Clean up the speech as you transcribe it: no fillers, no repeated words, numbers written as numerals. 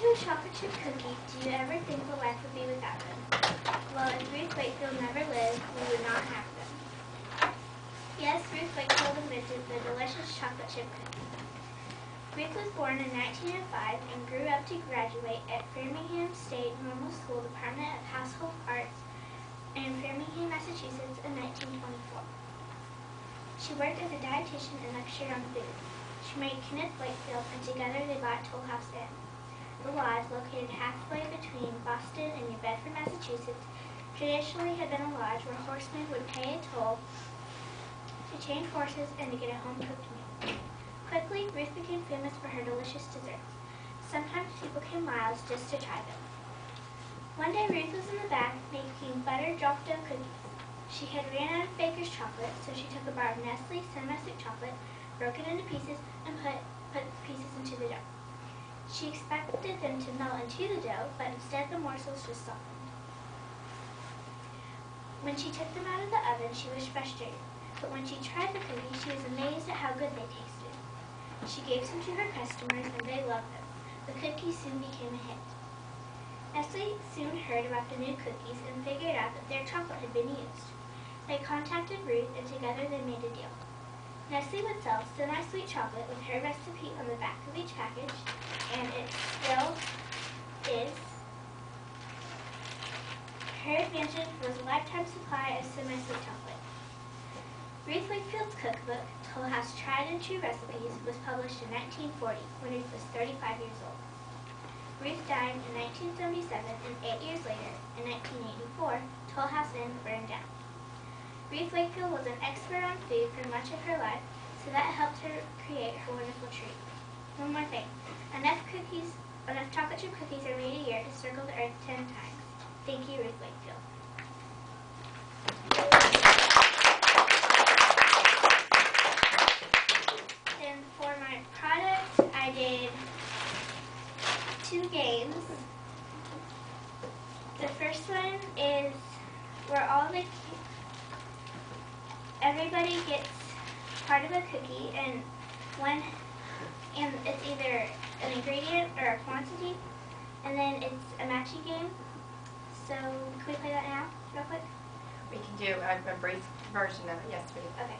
to a chocolate chip cookie, do you ever think what life would be without them? Well, if Ruth Wakefield never lived, we would not have them. Yes, Ruth Wakefield invented the delicious chocolate chip cookie. Ruth was born in 1905 and grew up to graduate at Framingham State Normal School Department of Household Arts in Framingham, Massachusetts in 1924. She worked as a dietitian and lectured on food. She married Kenneth Wakefield, and together they bought Tollhouse Inn. The lodge, located halfway between Boston and New Bedford, Massachusetts, traditionally had been a lodge where horsemen would pay a toll to change horses and to get a home-cooked meal. Quickly, Ruth became famous for her delicious desserts. Sometimes people came miles just to try them. One day, Ruth was in the back making buttered drop dough cookies. She had ran out of baker's chocolate, so she took a bar of Nestle semi-stick chocolate, broke it into pieces, and put the pieces into the dough. She expected them to melt into the dough, but instead the morsels just softened. When she took them out of the oven, she was frustrated, but when she tried the cookies, she was amazed at how good they tasted. She gave some to her customers, and they loved them. The cookies soon became a hit. Nestle soon heard about the new cookies and figured out that their chocolate had been used. They contacted Ruth, and together they made a deal. Nestle would sell semi-sweet chocolate with her recipe on the back of each package, and it still is. Her advantage was a lifetime supply of semi-sweet chocolate. Ruth Wakefield's cookbook, Tollhouse Tried and True Recipes, was published in 1940 when Ruth was 35 years old. Ruth died in 1977, and 8 years later, in 1984, Tollhouse Inn burned down. Ruth Wakefield was an expert on food for much of her life, so that helped her create her wonderful treat. One more thing. Enough chocolate chip cookies are made a year to circle the earth 10 times. Thank you, Ruth Wakefield. And for my product, I did 2 games. The first one is where everybody gets part of a cookie, and it's either an ingredient or a quantity, and then it's a matching game. So can we play that now, real quick? We can do a brief version of it, yes, please. Okay.